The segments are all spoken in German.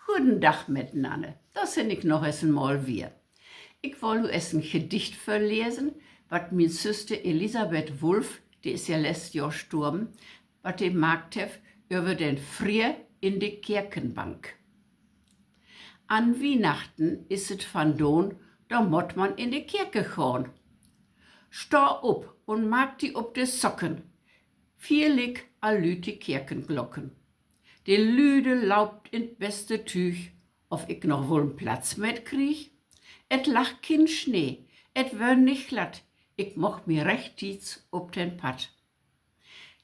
Guten Tag miteinander, das sind ich noch einmal wir. Ich wollte es ein Gedicht verlesen, was min Süster Elisabeth Wulff, die ist ja letztes Jahr gestorben, was die gemacht hat über den Frier in die Kirchenbank. An Weihnachten is het van doen, da mot man in die Kirche gaan. Sta op und maak die op de Socken, vierlig alüt die Kirchenglocken. Die Lüde laubt in beste Tüch, of ich noch wohl einen Platz mit krieg. Et lacht kein Schnee, et wön nicht glatt, ich moch mir rechtiz ob den Patt.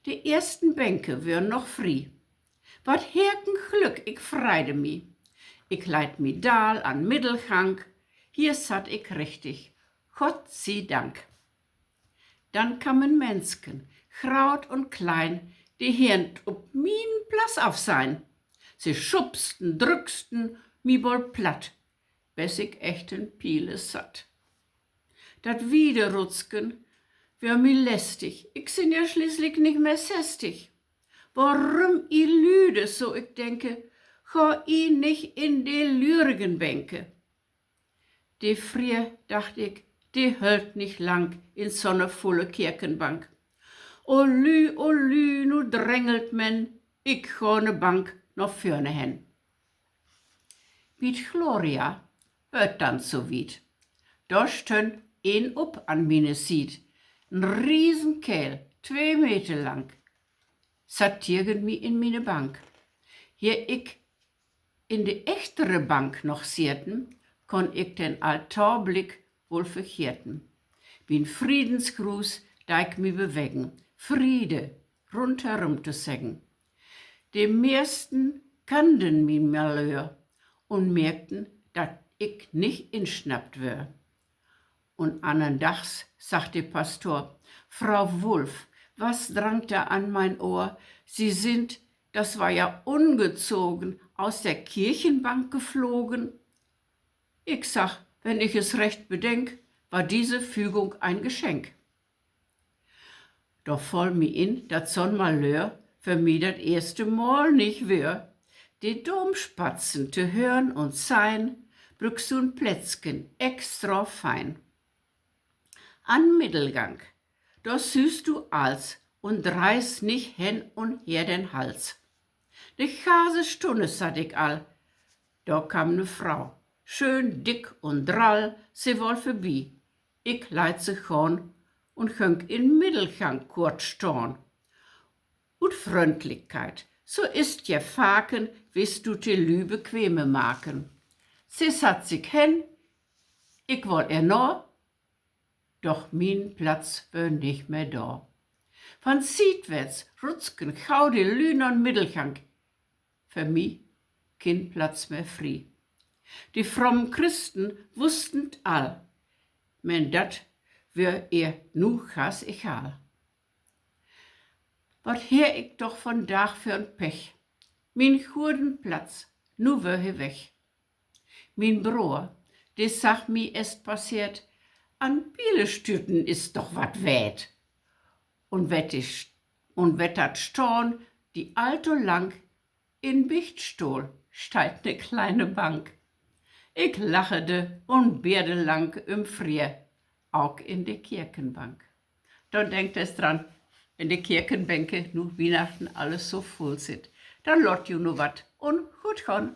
Die ersten Bänke wär noch frei. Wat herken Glück, ich freide mi. Ich leit mi daal an Mittelgang, hier satt ich richtig, Gott sei Dank. Dann kamen Mensken, graut und klein, die hirnt ob min Platz auf sein. Sie schubsten, drücksten mi bol platt, bis ich echten Piele satt. Dat Wiederrutzken wär mi lästig, ich sin ja schließlich nicht mehr 60. Warum i lüde, so ich denke, ga i nicht in die Lürigenbänke. Die Frier, dacht ich, die hält nicht lang in so ne volle Kirchenbank. O lü, nu drängelt men, ich ga ne Bank noch vorne hen. Mit Gloria wird dann so weit. Da stön een op an mine Sied, n Riesenkehl, 2 Meter lang. Sattirgen mi in mine Bank. Hier ich in de echtere Bank noch sierten, kon ich den Altarblick wohl verkehrten. Wie'n Friedensgruß, da ich mi bewegen, Friede rundherum zu sägen. Die meisten kannten mi Malheur und merkten, dat ich nicht inschnappt wär. Und annendags sagt der Pastor, Frau Wulff, was drang da an mein Ohr? Sie sind, das war ja ungezogen, aus der Kirchenbank geflogen. Ich sag, wenn ich es recht bedenk, war diese Fügung ein Geschenk. Doch voll mi in, dat son Malheur für mi dat erste Mal nicht wär. Die Domspatzen zu hören und sein, brückst du ein Plätzchen extra fein. An Mittelgang, da süßt du als und reiß nicht hin und her den Hals. De Chase Stunde satt ich all, da kam ne Frau, schön dick und drall, sie woll vorbei. Ich leit sie schon und hönk in Mittelgang kurz storn. Und Freundlichkeit, so ist je Faken, wist du die Lü bequeme maken. Sie satt sich hin, ich woll noch, doch min Platz wär nicht mehr da. Von Südwärts rutzken gau die Lüne und Mittelgang. Für mi kein Platz mehr frei. Die frommen Christen wussten all, men dat wär ihr nu gas egal. Wat her ich doch von Dach für'n Pech, min guten Platz, nu wär he weg. Min Bror, des sag mi est passiert, an Bielestüten ist doch wat wät. Und wett dat Storn, die alte lang, in Bichtstuhl steigt ne kleine Bank. Ich lachede und berde lang im Frier, auch in de Kirchenbank. Dann denkt es dran, wenn die Kirchenbänke nu Weihnachten alles so voll sind, dann lot ju nu wat und gut schon.